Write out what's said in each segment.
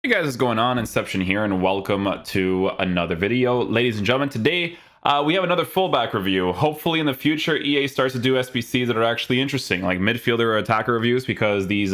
Hey guys, what's going on? Inception here, and welcome to another video. Ladies and gentlemen, today we have another fullback review. Hopefully in the future, EA starts to do SBCs that are actually interesting, like midfielder or attacker reviews, because these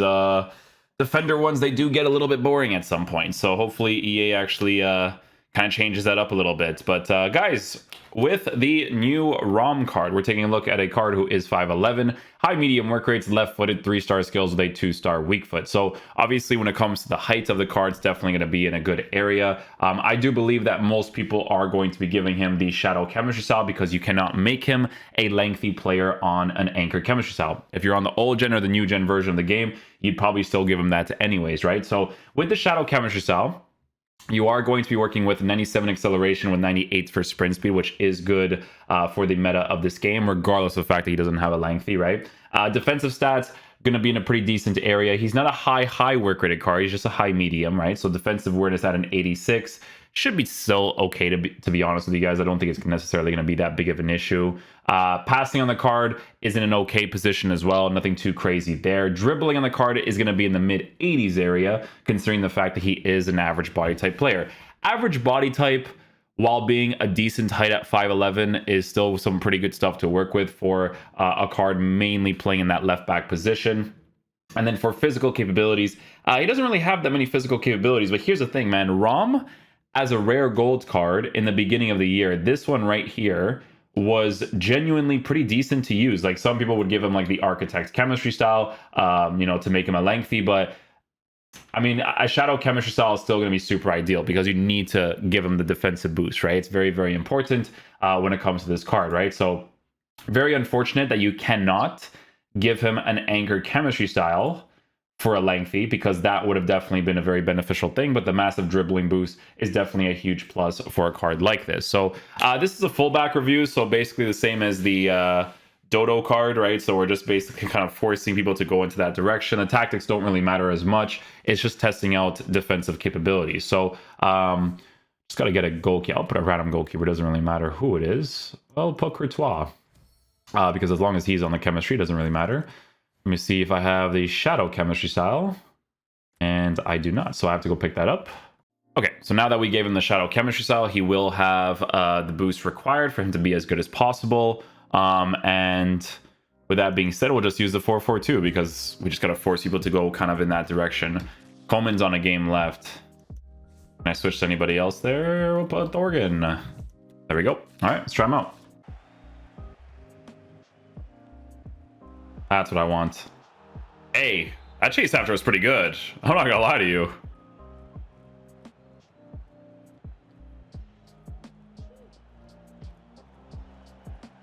defender ones, they do get a little bit boring at some point. So hopefully EA actually kind of changes that up a little bit. But guys, with the new Raum card, we're taking a look at a card who is 5'11", high medium work rates, left-footed, 3-star skills with a 2-star weak foot. So obviously when it comes to the height of the card, it's definitely going to be in a good area. I do believe that most people are going to be giving him the shadow chemistry style because you cannot make him a lengthy player on an anchor chemistry style. If you're on the old gen or the new gen version of the game, you'd probably still give him that anyways, right? So with the shadow chemistry style, you are going to be working with 97 acceleration with 98 for sprint speed, which is good for the meta of this game, regardless of the fact that he doesn't have a lengthy, right? Defensive stats, going to be in a pretty decent area. He's not a high work rated card. He's just a high medium, right? So defensive awareness at an 86 should be still okay, to be honest with you guys. I don't think it's necessarily going to be that big of an issue. Passing on the card is in an okay position as well. Nothing too crazy there. Dribbling on the card is going to be in the mid 80s area, considering the fact that he is an average body type player. Average body type, while being a decent height at 5'11", is still some pretty good stuff to work with for a card mainly playing in that left back position. And then for physical capabilities, he doesn't really have that many physical capabilities, but here's the thing, man. Raum, as a rare gold card in the beginning of the year, this one right here was genuinely pretty decent to use. Like, some people would give him like the architect's chemistry style, to make him a lengthy, but I mean, a shadow chemistry style is still going to be super ideal because you need to give him the defensive boost, right? It's very, very important when it comes to this card, right? So very unfortunate that you cannot give him an anchor chemistry style for a lengthy, because that would have definitely been a very beneficial thing. But the massive dribbling boost is definitely a huge plus for a card like this. So this is a fullback review, so basically the same as the Dodo card, right? So we're just basically kind of forcing people to go into that direction. The tactics don't really matter as much. It's just testing out defensive capabilities. So just got to get a goalkeeper. I'll put a random goalkeeper. It doesn't really matter who it is. Well, put Courtois, because as long as he's on the chemistry, it doesn't really matter. Let me see if I have the shadow chemistry style, and I do not, so I have to go pick that up. Okay, so now that we gave him the shadow chemistry style, he will have the boost required for him to be as good as possible. And with that being said, we'll just use the 4-4-2 because we just got to force people to go kind of in that direction. Coleman's on a game left. Can I switch to anybody else there? We'll put Thorgan. There we go. All right, let's try him out. That's what I want. Hey, that chase after was pretty good. I'm not gonna lie to you.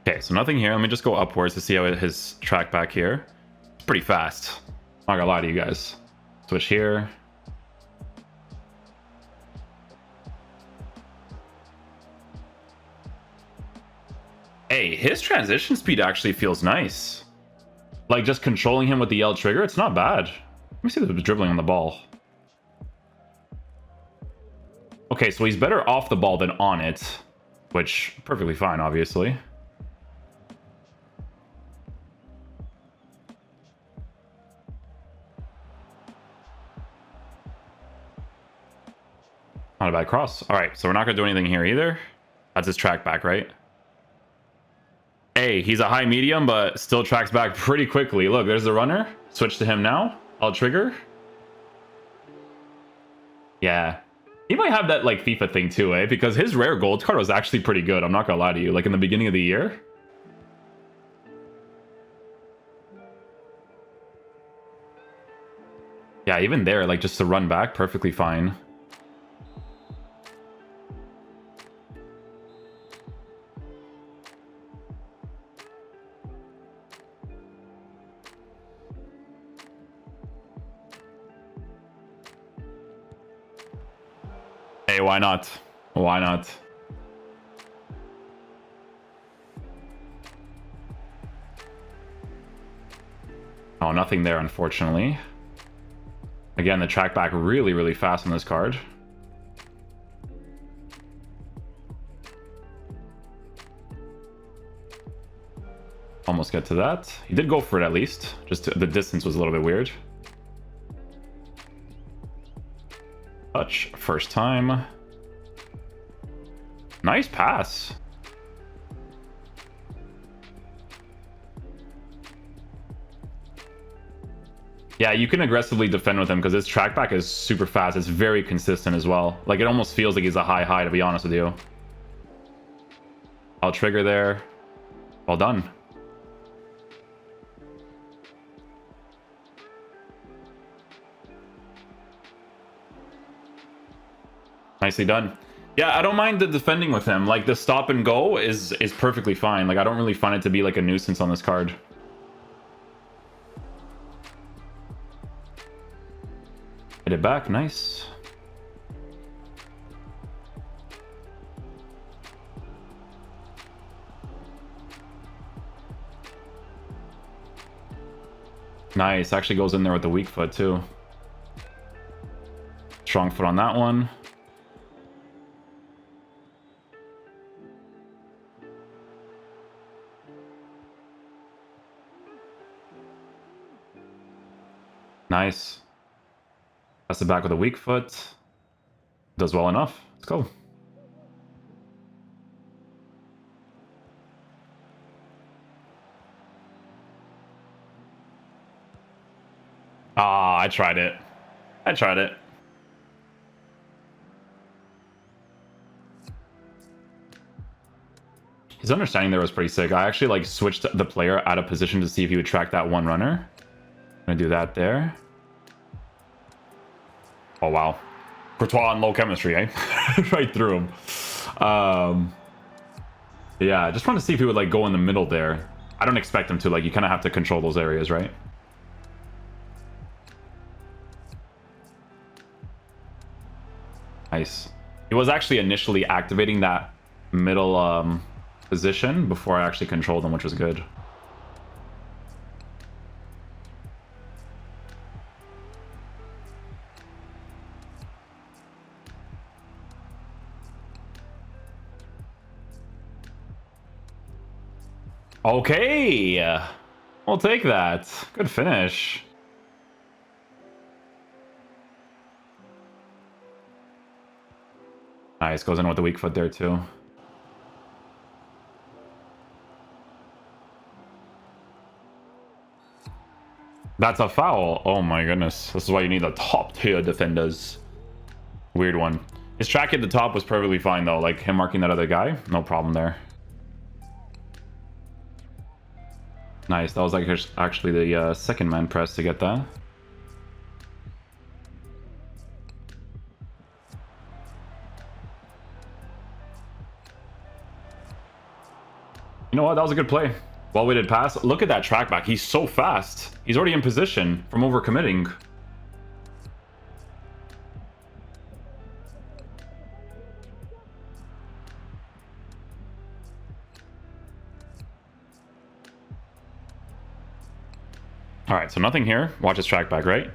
Okay, so nothing here. Let me just go upwards to see how his track back here. It's pretty fast. I'm not gonna lie to you guys. Switch here. Hey, his transition speed actually feels nice. Like, just controlling him with the L trigger, it's not bad. Let me see the dribbling on the ball. Okay, so he's better off the ball than on it, which perfectly fine, obviously. Not a bad cross. All right, so we're not going to do anything here either. That's his track back, right? Hey, he's a high medium, but still tracks back pretty quickly. Look, there's the runner. Switch to him now. I'll trigger. Yeah. He might have that, like, FIFA thing too, eh? Because his rare gold card was actually pretty good. I'm not going to lie to you. Like, in the beginning of the year. Yeah, even there, like, just to run back, perfectly fine. Hey, why not? Why not? Oh, nothing there, unfortunately. Again, the track back really, really fast on this card. Almost get to that. He did go for it at least. Just the distance was a little bit weird. Touch first time. Nice pass. Yeah, you can aggressively defend with him because his trackback is super fast. It's very consistent as well. Like, it almost feels like he's a high, to be honest with you. I'll trigger there. Well done. Nicely done. Yeah, I don't mind the defending with him. Like, the stop and go is perfectly fine. Like, I don't really find it to be like a nuisance on this card. Hit it back, nice. Nice, actually goes in there with the weak foot too. Strong foot on that one. Nice. That's the back with a weak foot. Does well enough. Let's go. Ah, I tried it. I tried it. His understanding there was pretty sick. I actually like switched the player out of position to see if he would track that one runner. I'm gonna do that there. Oh wow. Courtois on low chemistry, eh? Right through him. Yeah, I just want to see if he would like go in the middle there. I don't expect him to. Like, you kind of have to control those areas, right? Nice. He was actually initially activating that middle position before I actually controlled him, which was good. Okay, we'll take that. Good finish. Nice, goes in with the weak foot there too. That's a foul. Oh my goodness. This is why you need the top tier defenders. Weird one. His track at the top was perfectly fine though. Like, him marking that other guy, no problem there. Nice. That was like actually the second man press to get that. You know what? That was a good play. Well-weighted pass. Look at that track back. He's so fast. He's already in position from overcommitting. All right, so nothing here. Watch his track back, right?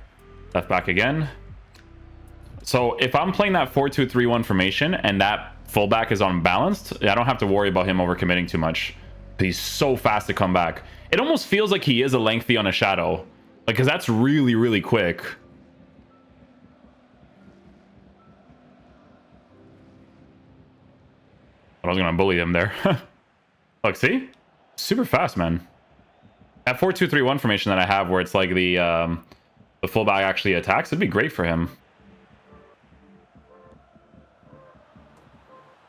Left back again. So if I'm playing that 4-2-3-1 formation and that fullback is unbalanced, I don't have to worry about him overcommitting too much. He's so fast to come back. It almost feels like he is a lengthy on a shadow. Like, because that's really, really quick. I was going to bully him there. Look, see? Super fast, man. That 4-2-3-1 formation that I have where it's like the fullback actually attacks, it'd be great for him.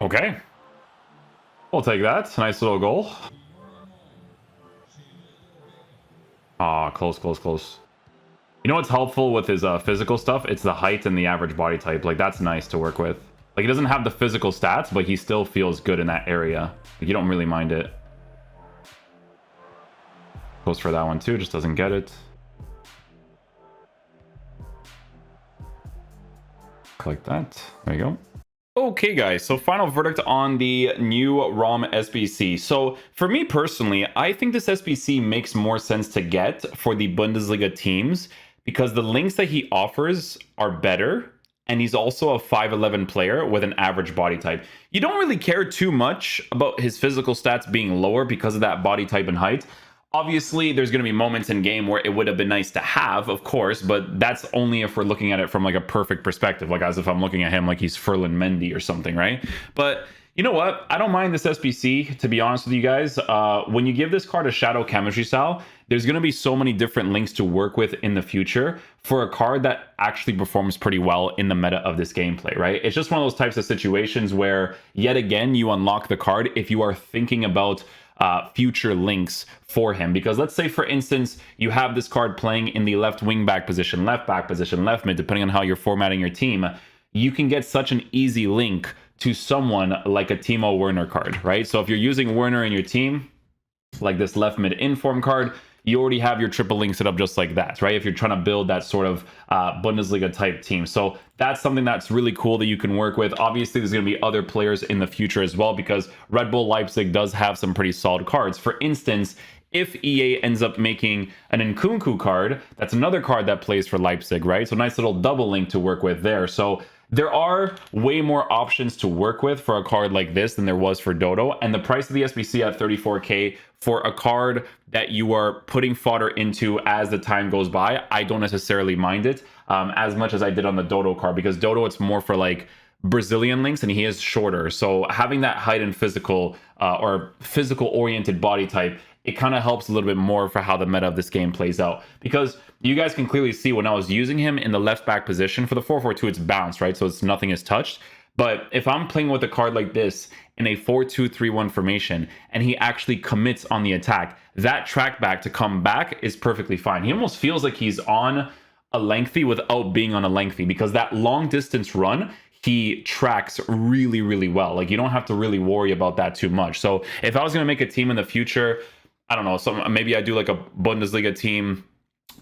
Okay. We'll take that. Nice little goal. Ah, close, close, close. You know what's helpful with his physical stuff? It's the height and the average body type. Like, that's nice to work with. Like, he doesn't have the physical stats, but he still feels good in that area. Like, you don't really mind it. Goes for that one too, just doesn't get it. Like that. There you go. Okay, guys, so final verdict on the new Raum SBC. So for me personally, I think this SBC makes more sense to get for the Bundesliga teams because the links that he offers are better. And he's also a 5'11 player with an average body type. You don't really care too much about his physical stats being lower because of that body type and height. Obviously, there's going to be moments in game where it would have been nice to have, of course, but that's only if we're looking at it from like a perfect perspective, like as if I'm looking at him like he's Ferland Mendy or something, right? But you know what? I don't mind this SBC, to be honest with you guys. When you give this card a Shadow Chemistry style, there's going to be so many different links to work with in the future for a card that actually performs pretty well in the meta of this gameplay, right? It's just one of those types of situations where, yet again, you unlock the card if you are thinking about future links for him. Because let's say, for instance, you have this card playing in the left wing back position, left back position, left mid, depending on how you're formatting your team, you can get such an easy link to someone like a Timo Werner card, right? So if you're using Werner in your team, like this left mid inform card, you already have your triple link set up just like that, right? If you're trying to build that sort of Bundesliga type team. So that's something that's really cool that you can work with. Obviously, there's going to be other players in the future as well, because Red Bull Leipzig does have some pretty solid cards. For instance, if EA ends up making an Nkunku card, that's another card that plays for Leipzig, right? So nice little double link to work with there. So there are way more options to work with for a card like this than there was for Dodo, and the price of the SBC at 34k for a card that you are putting fodder into as the time goes by, I don't necessarily mind it as much as I did on the Dodo card, because Dodo, it's more for like Brazilian links and he is shorter. So having that height and physical or physical oriented body type, it kind of helps a little bit more for how the meta of this game plays out. Because you guys can clearly see when I was using him in the left back position for the 4-4-2, it's bounced, right? So it's nothing is touched. But if I'm playing with a card like this in a 4-2-3-1 formation and he actually commits on the attack, that track back to come back is perfectly fine. He almost feels like he's on a lengthy without being on a lengthy, because that long distance run, he tracks really, really well. Like, you don't have to really worry about that too much. So if I was going to make a team in the future, I don't know, maybe I do like a Bundesliga team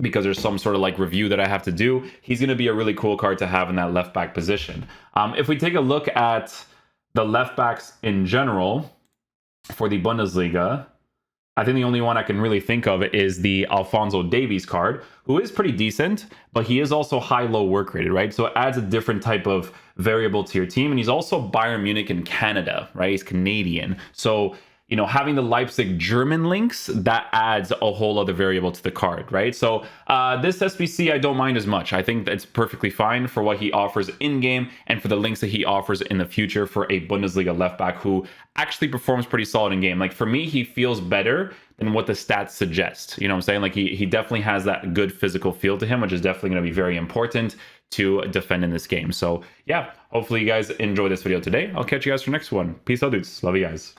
because there's some sort of like review that I have to do, he's going to be a really cool card to have in that left back position. If we take a look at the left backs in general for the Bundesliga, I think the only one I can really think of is the Alphonso Davies card, who is pretty decent, but he is also high-low work rated, right? So it adds a different type of variable to your team. And he's also Bayern Munich in Canada, right? He's Canadian. So, you know, having the Leipzig German links, that adds a whole other variable to the card, right? So this SBC, I don't mind as much. I think that's perfectly fine for what he offers in-game and for the links that he offers in the future for a Bundesliga left back who actually performs pretty solid in game. Like, for me, he feels better than what the stats suggest. You know what I'm saying? Like, he definitely has that good physical feel to him, which is definitely going to be very important to defend in this game. So yeah, hopefully you guys enjoy this video today. I'll catch you guys for the next one. Peace out, dudes. Love you guys.